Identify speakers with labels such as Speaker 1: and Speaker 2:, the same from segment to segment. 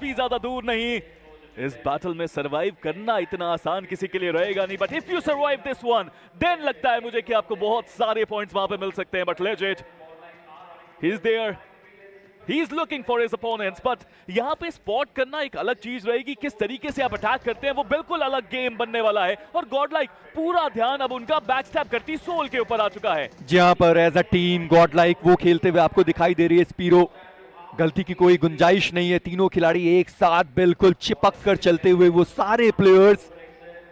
Speaker 1: भी ज्यादा दूर नहीं। इस बैटल में सरवाइव करना इतना आसान किसी के लिए रहेगा नहीं, but if you survive this one then लगता है मुझे कि आपको बहुत सारे पॉइंट्स वहां पे मिल सकते हैं। But legend he is there, he is looking for his opponents, but यहाँ पे स्पॉट करना एक अलग चीज रहेगी। किस तरीके से आप अटैक करते हैं वो बिल्कुल अलग गेम बनने वाला है। और गॉड लाइक पूरा ध्यान अब उनका बैक स्टैप करती सोल के ऊपर आ चुका है।
Speaker 2: जहां पर as a team Godlike वो खेलते हुए आपको दिखाई दे रही है। स्पीरो, गलती की कोई गुंजाइश नहीं है। तीनों खिलाड़ी एक साथ बिल्कुल चिपक कर चलते हुए, वो सारे प्लेयर्स।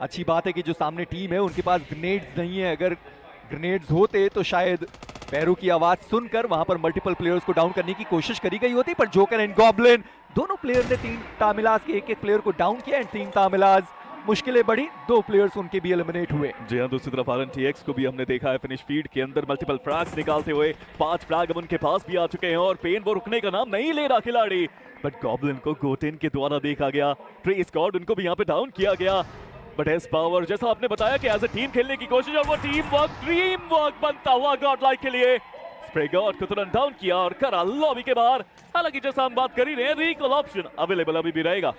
Speaker 2: अच्छी बात है कि जो सामने टीम है उनके पास ग्रेनेड्स नहीं है। अगर ग्रेनेड्स होते तो शायद पैरों की आवाज सुनकर वहां पर मल्टीपल प्लेयर्स को डाउन करने की कोशिश करी गई होती, पर जोकर एंड गॉब्लिन दोनों प्लेयर ने 3 तामिलाज के एक प्लेयर को डाउन किया एंड 3 तामिलाज मुश्किलें बढ़ी, 2 प्लेयर्स उनके भी एलिमिनेट हुए।
Speaker 1: जी हाँ, दूसरी तरफ RNTX को भी हमने देखा है फिनिश फीड के अंदर मल्टीपल फ्रैग्स निकालते हुए। 5 फ्रैग अब उनके पास भी आ चुके हैं और पेन वो रुकने का नाम नहीं ले रहा खिलाड़ी। बट गॉब्लिन को गोटेन के द्वारा देखा गया, ट्रे स्क्वाड उनको भी यहाँ पे डाउन किया गया। बट एस पावर जैसा आपने बताया कि एज अ टीम खेलने की कोशिश, और वो टीम वर्क, ड्रीम वर्क बनता हुआ गॉड लाइक के लिए। स्प्रे गॉड को तुरंत डाउन किया और करा लॉबी के बाहर। हालांकि जैसा हम बात कर ही रहे हैं, रिकॉल ऑप्शन अवेलेबल अभी भी रहेगा।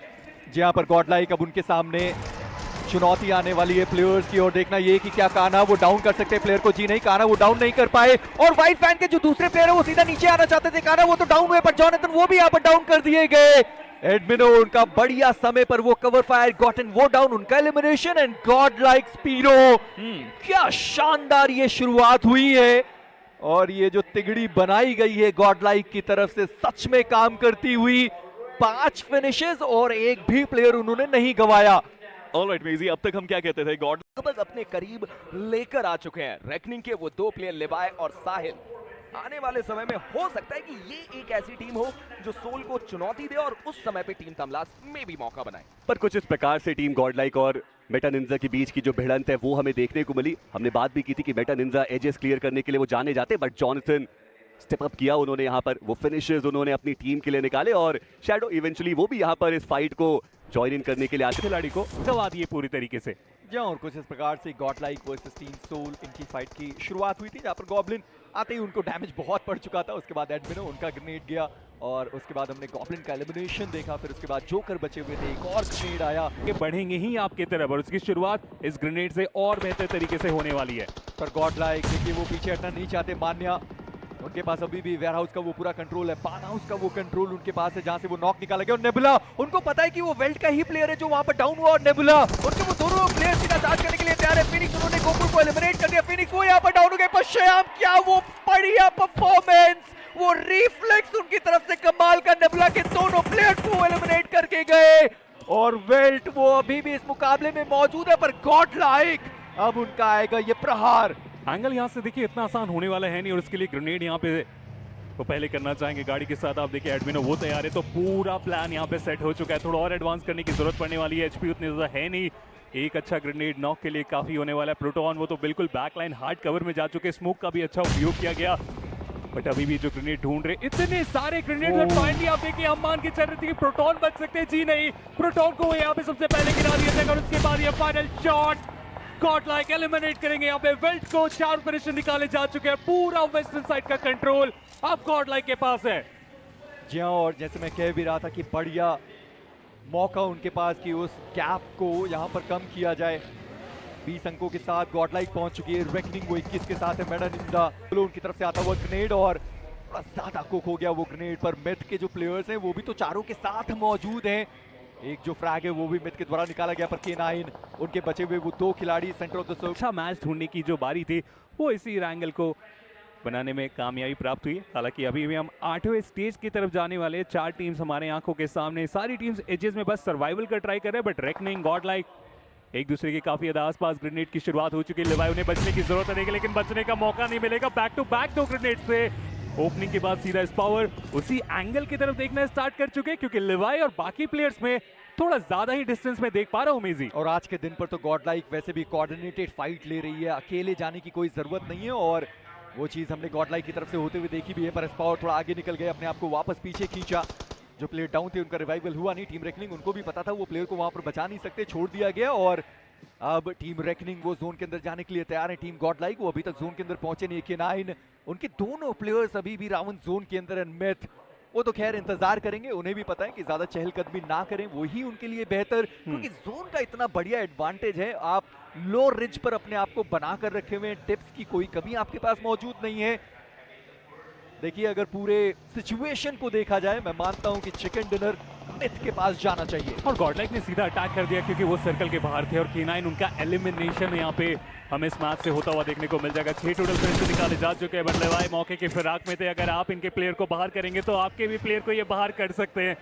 Speaker 2: जी यहाँ पर गॉड लाइक अब उनके सामने चुनौती आने वाली है प्लेयर्स की। और देखना ये कि क्या कान्हा वो डाउन कर सकते हैं प्लेयर को। जी नहीं, कान्हा वो डाउन नहीं कर पाए। और व्हाइट फैन के जो दूसरे प्लेयर है वो सीधा नीचे आना चाहते थे। कान्हा वो तो डाउन हुए, पर जॉनथन वो भी यहाँ पर डाउन कर दिए गए। एडमिनो उनका बढ़िया समय पर वो कवर फायर, गॉटन वो डाउन, उनका elimination. And God like Spiro, क्या शानदार ये शुरुआत हुई है। और ये जो तिगड़ी बनाई गई है गॉड लाइक की तरफ से सच में काम करती हुई। 5 फिनिशेस और एक भी प्लेयर उन्होंने नहीं गवाया।
Speaker 1: ऑलराइट मेजी, अब तक हम क्या कहते थे, गॉड
Speaker 3: लगभग अपने करीब लेकर आ चुके हैं। रेकनिंग के वो 2 प्लेयर लिवाय और साहिल। आने वाले समय में हो सकता है कि ये एक ऐसी टीम हो जो सोल को चुनौती दे और उस समय पे टीम तमलास में भी मौका बनाए।
Speaker 4: पर कुछ इस प्रकार से टीम गॉड लाइक और मेटा निंजा के बीच की जो भिड़ंत है वो हमें देखने को मिली। हमने बात भी की थी कि मेटा निंजा एजेस क्लियर करने के लिए वो जाने जाते, बट जॉनथन स्टेप अप किया उन्होंने। यहाँ पर वो फिनिशेस उन्होंने अपनी टीम के लिए निकाले और शैडो इवेंचुअली वो भी यहाँ पर इस फाइट को ज्वाइन इन करने के लिए आते
Speaker 5: खिलाड़ी को गवा दिए पूरी तरीके से।
Speaker 2: जी और कुछ इस प्रकार से Godlike versus team Soul इनकी फाइट की शुरुआत हुई थी, जहाँ पर गॉब्लिन आते ही उनको डैमेज बहुत पड़ चुका था। उसके बाद एडमिनो उनका ग्रेनेड गया और उसके बाद हमने गॉब्लिन का एलिमिनेशन देखा। फिर उसके बाद जोकर बचे हुए थे, एक और ग्रेनेड आया।
Speaker 5: ये बढ़ेंगे ही आपके तरफ और उसकी शुरुआत इस ग्रेनेड से और बेहतर तरीके से होने वाली है।
Speaker 2: पर गॉड लाइक देखिए वो पीछे हटना नहीं चाहते। मान्या उनके पास अभी भी वेयर हाउस का वो पूरा कंट्रोल है, पान हाउस का वो कंट्रोल उनके पास है जहां से वो नॉक निकाला गया। और नेबुला, उनको पता है कि वो वेल्ट का ही प्लेयर है जो वहां पर डाउन हुआ। और नेबुला उनके वो दोनों प्लेयर्स की अटैक करने के लिए तैयार है। फिनिक्स उन्होंने गोकुल को एलिमिनेट कर दिया। फिनिक्स वो यहां पर डाउन हो गए। पर श्याम, क्या वो बढ़िया परफॉर्मेंस, वो रिफ्लेक्स उनकी तरफ से कमाल का। नेबुला के दोनों प्लेयर्स को एलिमिनेट करके गए और वेल्ट वो अभी भी इस मुकाबले में मौजूद है। पर गॉड लाइक अब उनका आएगा ये प्रहार।
Speaker 5: एंगल यहाँ से देखिए इतना आसान होने वाला है नहीं और उसके लिए ग्रेनेड यहाँ पे वो पहले करना चाहेंगे गाड़ी के साथ। आप देखिए एडमिनो वो तैयार है, तो पूरा प्लान यहाँ पे सेट हो चुका है। थोड़ा और एडवांस करने की जरूरत पड़ने वाली है, एचपी उतनी ज्यादा है नहीं। एक अच्छा ग्रेनेड नॉक के लिए काफी होने वाला है। प्रोटोन वो तो बिल्कुल बैकलाइन हार्ड कवर में जा चुके, स्मोक का भी अच्छा उपयोग किया गया। बट अभी भी जो ग्रेनेड ढूंढ रहे, इतने सारे ग्रेनेड और फाइनली आप देखिए हम मान के चल रहे थे कि प्रोटोन बच सकते हैं। जी नहीं, प्रोटोन को यहाँ पे सबसे पहले गिरा दिया जाएगा और उसके बाद ये final shot God like eliminate करेंगे। यहाँ पे वेल्ट को 4 फिनिशर निकाले जा चुके हैं। पूरा वेस्टर्न साइड का कंट्रोल अब गॉड लाइक के पास है।
Speaker 2: जी हाँ, और जैसे मैं कह भी रहा था कि बढ़िया मौका उनके पास कि उस गैप को यहाँ पर कम किया जाए। 20 अंकों के साथ गॉड लाइक पहुंच चुकी है। रेकनिंग वो 21 के साथ है। मेटा निंजा उनकी तरफ से आता हुआ ग्रेनेड और थोड़ा ज्यादा कुक हो गया वो ग्रेनेड पर। मिथ के जो प्लेयर्स हैं वो भी तो चारों के साथ मौजूद हैं। एक जो फ्रैग है वो भी मिथ के द्वारा निकाला गया, पर K9 उनके बचे हुए वो 2 खिलाड़ी सेंटर ऑफ द सर्कल।
Speaker 5: अच्छा मैच ढूंढने की जो बारी थी वो इसी एंगल को बनाने में कामयाबी प्राप्त हुई। हालांकि अभी भी हम 8वें स्टेज की तरफ जाने वाले हैं। 4 टीम्स हमारे आंखों के सामने, सारी टीम्स एजेस में बस सर्वाइवल का ट्राई कर रहे हैं। बट रेकनिंग, गॉड लाइक एक दूसरे के काफी ज्यादा आसपास। ग्रेनेड की शुरुआत हो चुकी है। लिवाई उन्हें बचने की जरूरत है लेकिन बचने का मौका नहीं मिलेगा। बैक टू बैक 2 ग्रेनेड से ओपनिंग के बाद सीधा इस पावर उसी एंगल की तरफ देखना स्टार्ट कर चुके हैं, क्योंकि लिवाई और बाकी प्लेयर्स में थोड़ा ज्यादा ही डिस्टेंस में देख पा रहा हूं मेजी।
Speaker 2: और आज के दिन पर तो गॉड लाइक वैसे भी कोऑर्डिनेटेड फाइट ले रही है, अकेले जाने की कोई जरूरत नहीं है। और वो चीज हमने गॉड लाइक की तरफ से होते हुए देखी भी है। पर स्पावर थोड़ा आगे निकल गए, अपने आप को वापस पीछे खींचा। जो प्लेयर डाउन थे उनका रिवाइवल हुआ नहीं। टीम रेकनिंग उनको भी पता था वो प्लेयर को वहां पर बचा नहीं सकते, छोड़ दिया गया। और अब टीम रेकनिंग वो जोन के अंदर जाने के लिए तैयार है। टीम गॉड लाइक वो अभी तक जोन के अंदर पहुंचे नहीं। K9 उनके दोनों प्लेयर्स अभी भी रावण जोन के अंदर। मिथ वो तो खैर इंतजार करेंगे, उन्हें भी पता है कि ज्यादा चहलकदमी ना करें, वही उनके लिए बेहतर, क्योंकि जोन का इतना बढ़िया एडवांटेज है, आप लो रिज पर अपने आप को बना कर रखे हुए हैं, टिप्स की कोई कमी आपके पास मौजूद नहीं है। देखिए अगर पूरे सिचुएशन को देखा जाए, मैं मानता हूं कि चिकन डिनर मिथ के पास जाना चाहिए।
Speaker 5: और गॉडलाइक ने सीधा अटैक कर दिया क्योंकि वो सर्कल के बाहर थे और K9 उनका एलिमिनेशन यहाँ पे हमें इस मैच से होता हुआ देखने को मिल जाएगा। 6 टोटल फ्रेंड्स निकाले जा चुके हैं, बट लेवाई मौके की फिराक में थे। अगर आप इनके प्लेयर को बाहर करेंगे तो आपके भी प्लेयर को ये बाहर कर सकते हैं।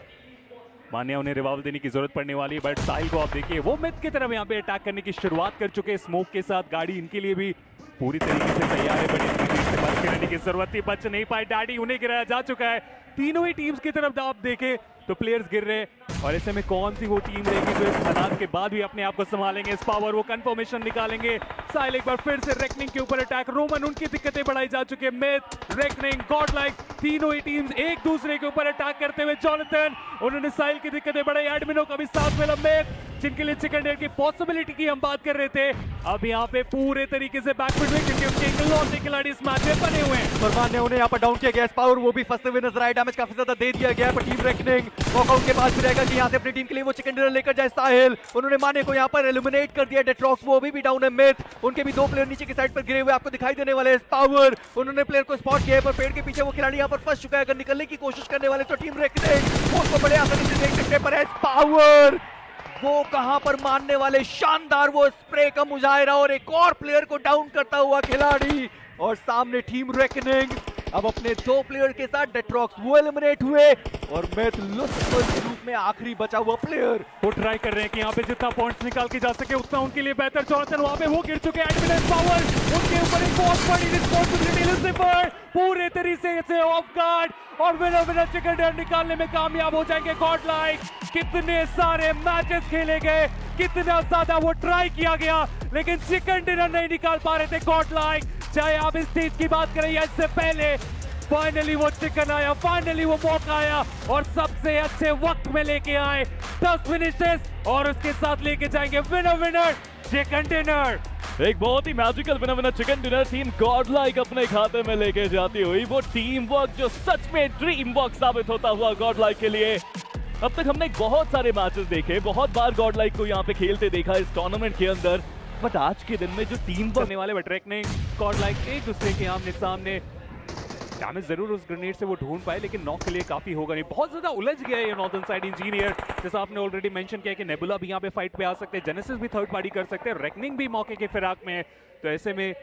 Speaker 5: मान्या उन्हें रिवाइवल देने की जरूरत पड़ने वाली है, बट साहिल को आप देखिए वो मिथ की तरफ यहाँ पे अटैक करने की शुरुआत कर चुके हैं स्मोक के साथ। गाड़ी इनके लिए भी पूरी तरीके से तैयार है, बट इनकी टीम से बच के रहने की जरूरत थी, बच नहीं पाए। डैडी उन्हें गिराया जा चुका है। तीनों ही टीम्स की तरफ आप देखें तो प्लेयर्स गिर रहे हैं, और ऐसे में कौन सी वो टीम रहेगी जो इस हालात के बाद भी अपने आप को संभालेंगे। इस पावर वो कंफर्मेशन निकालेंगे। साहिल एक बार फिर से रेकनिंग के ऊपर अटैक। रोमन उनकी दिक्कतें बढ़ाई जा चुकी है। मिथ, रेकनिंग, गॉडलाइक, तीनों ही टीम्स एक दूसरे के ऊपर अटैक करते हुए। जॉनथन उन्होंने साहिल की दिक्कतें बढ़ाई। एडमिनो का भी साथ मिला। मिथ जिनके लिए चिकन डिनर की पॉसिबिलिटी की हम बात कर रहे थे, अब यहाँ पे पूरे तरीके से बैकफुट में, क्योंकि उनके इकलौते खिलाड़ी इस मैच में बने हुए हैं।
Speaker 2: फरमान ने उन्हें यहाँ पर डाउन किया गया। पावर वो भी फंसते हुए नजर आए। डैमेज काफी ज्यादा दे दिया गया, पर टीम रेकनिंग वॉकआउट के बाद भी रहेगा कि यहाँ से अपनी टीम के लिए वो चिकन डिनर लेकर जाए। साहिल उन्होंने माने को यहाँ पर एलिमिनेट कर दिया। डेट्रॉक्स वो अभी भी डाउन है। मिथ उनके भी 2 प्लेयर नीचे की साइड पर गिरे हुए आपको दिखाई देने वाले। पावर उन्होंने प्लेयर को स्पॉट किया है, पर पेड़ के पीछे वो खिलाड़ी यहाँ पर फंस चुका है। अगर निकलने की कोशिश करने वाले तो टीम रेकनिंग उसको बड़े आसानी से देख सकते, पर पावर वो कहां पर मानने वाले। शानदार वो स्प्रे का मुजाहिरा, और एक और प्लेयर को डाउन करता हुआ खिलाड़ी। और सामने टीम रेकनिंग अब अपने 2 प्लेयर के साथ। डेट्रॉक्स वो एलिमिनेट हुए, और मैथ लुसिफर के रूप में आखिरी बचा हुआ प्लेयर।
Speaker 5: वो ट्राई कर रहे हैं कि यहाँ पे जितना पॉइंट्स निकाल के जा सके उतना उनके लिए बेहतर। जॉनथन वहां पे वो गिर चुके हैं। एडमिन पावर उनके ऊपर एक बहुत बड़ी रिस्पांसिबिलिटी। लुसिफर पूरे तरीके से ऑफ गार्ड, और विनर चिकन डिनर निकालने में कामयाब हो जाएंगे। गॉडलाइक कितने सारे मैचेस खेले गए, कितना ज्यादा वो ट्राई किया गया, लेकिन चिकन डिनर नहीं निकाल पा रहे थे गॉडलाइक। चाहे आप इस चीज की बात करें या इससे पहले, फाइनली वो चिकन आया, फाइनली वो मौका आया, और सबसे अच्छे वक्त में लेके आए 10 फिनिशेस, और उसके साथ लेके जाएंगे विनर चिकन डिनर।
Speaker 1: एक बहुत ही magical winner chicken dinner team godlike अपने खाते में लेके जाती हुई। वो टीम वर्क जो सच में ड्रीम वर्क साबित होता हुआ गॉडलाइक के लिए। अब तक हमने बहुत सारे मैचेस देखे, बहुत बार गॉडलाइक को यहाँ पे खेलते देखा इस टूर्नामेंट के अंदर, बट आज के दिन में जो टीम वर्क
Speaker 5: करने वाले रेकनिंग, गॉडलाइक एक दूसरे के आमने सामने। डैमेज जरूर उस ग्रेनेड से वो ढूंढ पाए, लेकिन नॉक के लिए काफी होगा नहीं। बहुत ज्यादा उलझ गया है ये नॉर्दर्न साइड इंजीनियर। जैसा आपने ऑलरेडी मेंशन किया कि नेबुला भी यहाँ पे फाइट पे आ सकते हैं, जेनेसिस भी थर्ड पार्टी कर सकते हैं, रेकनिंग भी मौके के फिराक में है। तो ऐसे में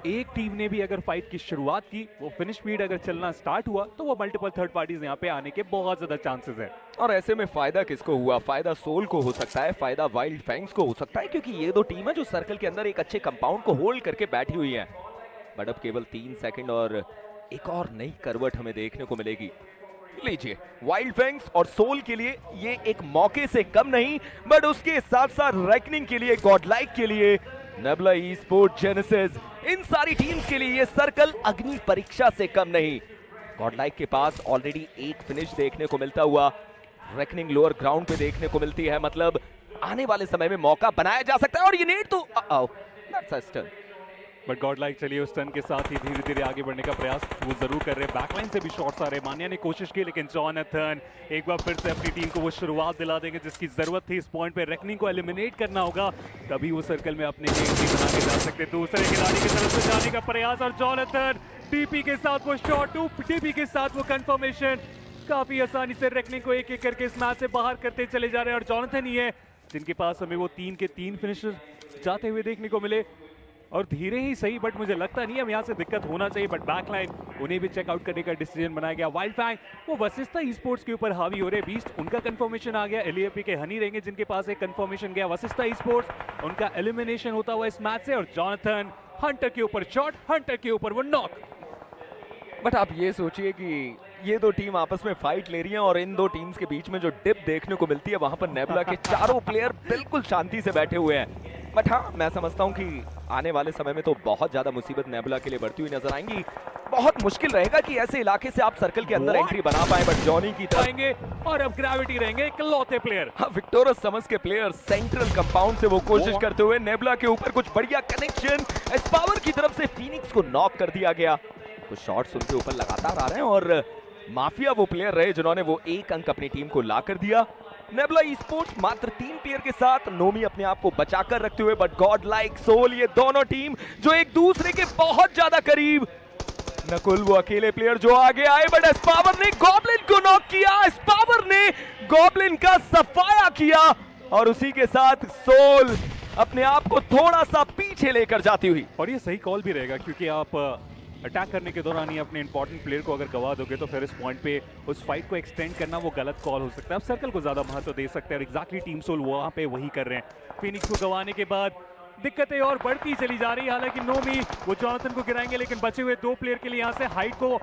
Speaker 5: एक टीम ने भी अगर फाइट की शुरुआत की, वो फिनिश स्पीड अगर चलना स्टार्ट हुआ, तो वो मल्टीपल थर्ड पार्टीज यहाँ पे आने के बहुत ज्यादा चांसेस है।
Speaker 3: और ऐसे में फायदा किसको हुआ? फायदा सोल को हो सकता है, फायदा वाइल्ड फैंग्स को हो सकता है, क्योंकि ये 2 टीम है जो सर्कल के अंदर एक अच्छे कंपाउंड को होल्ड करके बैठी हुई है। बट अब केवल 3 सेकंड और एक और नई करवट हमें देखने को मिलेगी। लीजिए, वाइल्ड फैंग्स और सोल के लिए ये एक मौके से कम नहीं, बट उसके साथ साथ रेकनिंग के लिए, गॉडलाइक के लिए, नेबुला ई-स्पोर्ट, जेनेसिस, इन सारी टीम्स के लिए ये सर्कल अग्नि परीक्षा से कम नहीं। गॉडलाइक के पास ऑलरेडी एक फिनिश देखने को मिलता हुआ, रेकनिंग लोअर ग्राउंड पे देखने को मिलती है। मतलब आने वाले समय में मौका बनाया जा सकता है, और ये नेट तो that's a stun.
Speaker 5: But Godlike चलिए उस टर्न के साथ ही धीरे धीरे आगे बढ़ने का प्रयास वो जरूर कर रहे हैं। बैकलाइन से भी शॉट्स आ रहे हैं। मान्या ने कोशिश की, लेकिन जॉनथन एक बार फिर से अपनी टीम को वो शुरुआत दिला देंगे जिसकी जरूरत थी। इस पॉइंट पे रेकनिंग को एलिमिनेट करना होगा, तभी वो सर्कल में अपने गेम भी बना के जा सकते। दूसरे खिलाड़ी की तरफ से जाने का प्रयास, और जॉनथन डीपी के साथ वो शॉट, डीपी के साथ वो कंफर्मेशन। काफी आसानी से रेकनिंग को एक एक करके इस मैच से बाहर करते चले जा रहे हैं, और जॉनथन ही है जिनके पास हमें वो 3 के 3 फिनिशेस जाते हुए देखने को मिले। और धीरे ही सही, बट मुझे लगता नहीं अब यहाँ से दिक्कत होना चाहिए। बट बैकलाइन उन्हें भी चेकआउट करने का डिसीजन बनाया गया। वाइल्ड फैंग वो वशिष्ठा ई-स्पोर्ट्स के ऊपर हावी हो रहे। बीस्ट उनका कंफर्मेशन आ गया। एलईएपी के हनी रहेंगे जिनके पास एक कंफर्मेशन गया। वशिष्ठा ई-स्पोर्ट्स उनका एलिमिनेशन होता हुआ इस मैच से, और जॉनथन हंटर के ऊपर शॉट, हंटर के ऊपर वो नॉक।
Speaker 3: बट आप ये सोचिए कि ये 2 टीम आपस में फाइट ले रही हैं, और इन 2 टीम्स के बीच में जो डिप देखने को मिलती है, वहां पर नेबुला के चारों प्लेयर बिल्कुल शांति से बैठे हुए हैं। बट हाँ, मैं समझता हूं कि आने वाले समय में तो बहुत ज्यादा मुसीबत नेबुला के लिए बढ़ती हुई नजर आएंगी। बहुत मुश्किल रहेगा कि ऐसे इलाके से आप सर्कल के अंदर एंट्री बना पाए। बट जॉनी की तरफ
Speaker 5: आएंगे, और अब ग्रेविटी रहेंगे इकलौते प्लेयर।
Speaker 3: हाँ, विक्टोरस समझ के प्लेयर सेंट्रल कंपाउंड से वो कोशिश करते हुए नेबुला के ऊपर कुछ बढ़िया कनेक्शन। एस्पावर की तरफ से फीनिक्स को नॉक कर दिया गया। कुछ शॉट्स उनके ऊपर लगातार आ रहे हैं, और माफिया वो प्लेयर रहे जिन्होंने वो एक अंक अपनी टीम को ला कर दिया। नेबुला ई-स्पोर्ट्स मात्र 3 प्लेयर के साथ, नोमी अपने आप को बचाकर रखते हुए, बट गॉड लाइक, सोल, ये दोनों टीम जो एक दूसरे के बहुत ज्यादा करीब। नकुल वो अकेले प्लेयर जो आगे आए, बट एस्पावर ने गॉब्लिन को नॉक किया, एस्पावर ने गॉब्लिन का सफाया किया और उसी के साथ सोल अपने आप को थोड़ा सा पीछे लेकर जाती हुई।
Speaker 5: और ये सही कॉल भी रहेगा क्योंकि आप अटैक करने के दौरान ही अपने इंपॉर्टेंट प्लेयर को अगर गवा दोगे तो फिर इस पॉइंट पे उस फाइट को एक्सटेंड करना वो गलत कॉल हो सकता है। आप सर्कल को ज्यादा महत्व दे सकते हैं और एग्जैक्टली टीम सोल वहां पे वही कर रहे हैं। फिनिक्स को गवाने के बाद दिक्कतें और बढ़ती चली जा रही है। हालांकि नोमी वो जॉनथन को गिराएंगे, लेकिन बचे हुए 2 प्लेयर के लिए यहाँ से हाइट को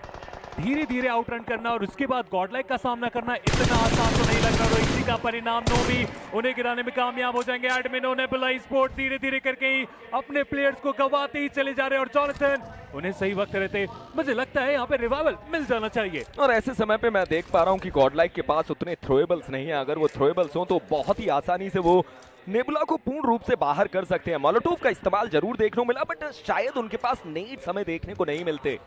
Speaker 5: धीरे धीरे आउटरन करना और उसके बाद गॉडलाइक का सामना करना इतना आसान तो नहीं लग रहा। और इसी का परिणाम नोमी उन्हें गिराने में कामयाब हो जाएंगे। एडमिनो नेबुला ई-स्पोर्ट्स धीरे धीरे करके ही अपने प्लेयर्स को गवाते ही चले जा रहे हैं और जॉनथन उन्हें सही वक्त रहते मुझे लगता है यहाँ पे रिवाइवल मिल जाना चाहिए।
Speaker 3: और ऐसे समय पे मैं देख पा रहा हूँ कि गॉडलाइक के पास उतने थ्रोएबल्स नहीं है। अगर वो थ्रोएबल्स हो तो बहुत ही आसानी से वो नेबुला को पूर्ण रूप से बाहर कर सकते हैं। मोलोटोव का इस्तेमाल जरूर देखने को मिला, बट शायद उनके पास नेट्स हमें देखने को नहीं मिलते।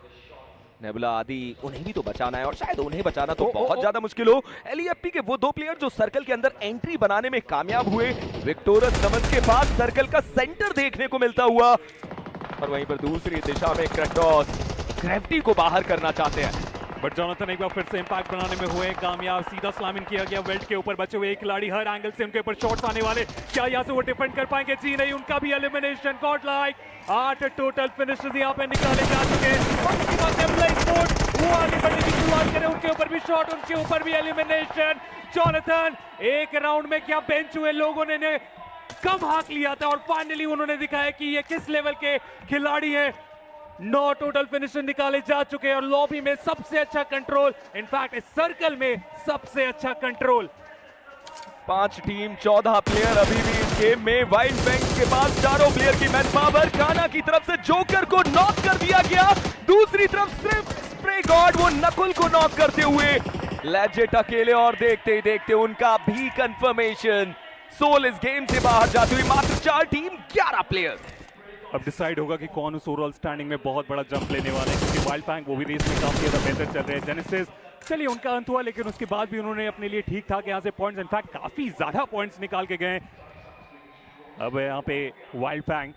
Speaker 3: नेबुला आदि उन्हें भी तो बचाना है और शायद उन्हें बचाना तो बहुत ज्यादा मुश्किल हो। एलईएफपी के वो 2 प्लेयर जो सर्कल के अंदर एंट्री बनाने में कामयाब हुए, विक्टोरस समझ के बाद सर्कल का सेंटर देखने को मिलता हुआ और वहीं पर दूसरी दिशा में क्रैक्टोस ग्रेविटी को बाहर करना चाहते हैं।
Speaker 5: बट जॉनथन एक बार फिर से इंपैक्ट बनाने में हुए कामयाब। सीधा स्लैम इन किया गया वेल्ट के ऊपर। बचे हुए एक खिलाड़ी, हर एंगल से उनके ऊपर शॉट्स आने वाले। क्या यहाँ से वो डिफेंड कर पाएंगे? जी नहीं, उनका भी एलिमिनेशन। गॉडलाइक 8 टोटल फिनिशर्स यहाँ पे निकाले जा चुके हैं। और उसके बाद नेबुला ई-स्पोर्ट्स वो आगे बढ़ने की शुरुआत करें, उनके ऊपर भी शॉट, उनके ऊपर भी एलिमिनेशन। जॉनथन एक राउंड में क्या बेंच हुए लोगों ने कम हाक लिया था और फाइनली उन्होंने दिखाया कि ये किस लेवल के खिलाड़ी हैं। 9 टोटल फिनिशर निकाले जा चुके हैं और लॉबी में सबसे अच्छा कंट्रोल, इनफैक्ट इस सर्कल में सबसे अच्छा कंट्रोल।
Speaker 3: 5 टीम 14 प्लेयर अभी भी इस गेम में। वाइल्ड बैंक्स के पास 4 प्लेयर की मैन पावर। काना की तरफ से जोकर को नॉक कर दिया गया, दूसरी तरफ सिर्फ स्प्रे गॉड वो नकुल को नॉक करते हुए लेजेट अकेले और देखते ही देखते उनका भी कंफर्मेशन। सोल इस गेम से बाहर जाती हुई। मात्र 4 टीम 11 प्लेयर।
Speaker 5: अब डिसाइड होगा कि कौन उस ओवरऑल स्टैंडिंग में बहुत बड़ा जंप लेने वाले हैं, क्योंकि वाइल्ड फैंग वो भी रेस में काफी ज्यादा बेहतर चल रहे हैं। जेनेसिस चलिए उनका अंत हुआ, लेकिन उसके बाद भी उन्होंने अपने लिए ठीक ठाक यहाँ से पॉइंट्स, इनफैक्ट काफी ज्यादा पॉइंट्स निकाल के गए। अब यहाँ पे वाइल्ड फैंग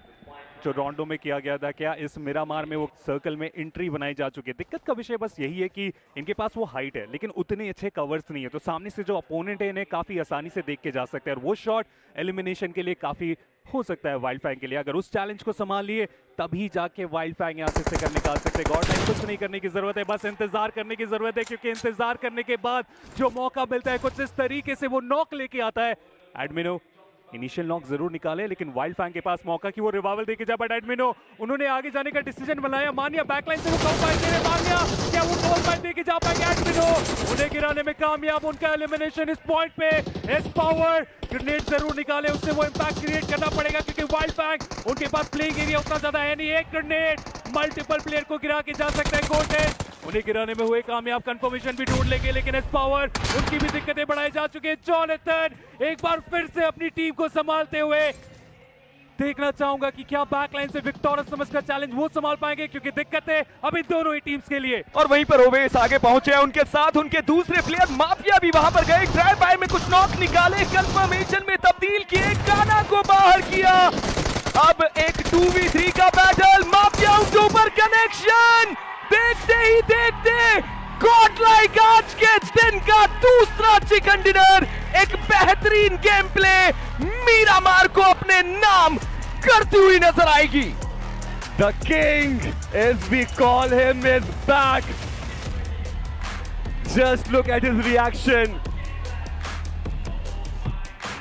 Speaker 5: जो रोंडो में किया गया था, क्या इस मिरामार में वो सर्कल में एंट्री बनाई जा चुकी है। दिक्कत का विषय बस यही है कि इनके पास वो हाइट है लेकिन उतने अच्छे कवर्स नहीं है, तो सामने से जो अपोनेंट है इन्हें काफी आसानी से देख के जा सकते हैं और वो शॉट एलिमिनेशन के लिए काफी हो सकता है वाइल्ड फैंग के लिए। अगर उस चैलेंज को संभाल लिए तभी जाके वाइल्ड फैंग यहाँ से कर निकाल सकते हैं। गॉडलाइक कुछ नहीं करने की जरूरत है, बस इंतजार करने की जरूरत है, क्योंकि इंतजार करने के बाद जो मौका मिलता है कुछ इस तरीके से वो नॉक लेके आता है। एडमिनो इनिशियल नॉक जरूर निकाले, लेकिन वाइल्ड फैंग के पास मौका कि वो रिवाइवल देके जाए, बट एडमिनो उन्होंने आगे जाने का डिसीजन बनाया। मानिया बैकलाइन से वो कवर फाइट दे रहे, मानिया क्या वो कवर फाइट देके जा पाएंगे? एडमिनो उन्हें गिराने में कामयाब, उनका एलिमिनेशन इस पॉइंट पे। एस पावर ग्रेनेड जरूर निकाले, उससे वो इंपैक्ट क्रिएट करना पड़ेगा क्योंकि वाइल्ड फैंग उनके पास प्लेइंग एरिया उतना ज्यादा है नहीं। एक ग्रेनेड मल्टीपल प्लेयर को गिरा के जा सकता है गोल्डन, उन्हें गिराने में हुए कामयाब। कंफर्मेशन भी ढूंढ लेंगे, लेकिन एस पावर उनकी भी दिक्कतें बढ़ाई जा चुकी है। जॉनथन एक बार फिर से अपनी टीम को संभालते हुए देखना चाहूंगा कि क्या बैकलाइन से विक्टोरस समझ का चैलेंज वो संभाल पाएंगे, क्योंकि दिक्कत है अभी दोनों ही टीम्स के लिए।
Speaker 3: और वहीं पर ओवेस आगे पहुंचे हैं, उनके साथ उनके दूसरे प्लेयर माफिया भी वहां पर गए। ड्राइव बाय में कुछ नॉक निकाले, कंफर्मेशन में तब्दील किए, काना को बाहर किया। अब एक 2v3 का बैटल, माफिया के ऊपर कनेक्शन। देखते ही देखते गॉडलाइक आज के दिन का दूसरा चिकन डिनर, एक बेहतरीन गेम प्ले मीरामार को अपने नाम करती हुई नजर आएगी।
Speaker 4: The king, as we call him, is back. Just look at his reaction.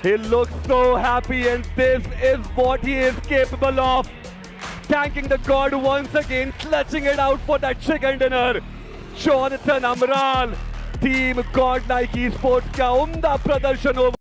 Speaker 4: He looks so happy, and this is what he is capable of. Thanking the god once again, clutching it out for that chicken dinner. Jonathan Amral, team Godlike Esports का उम्दा प्रदर्शन हो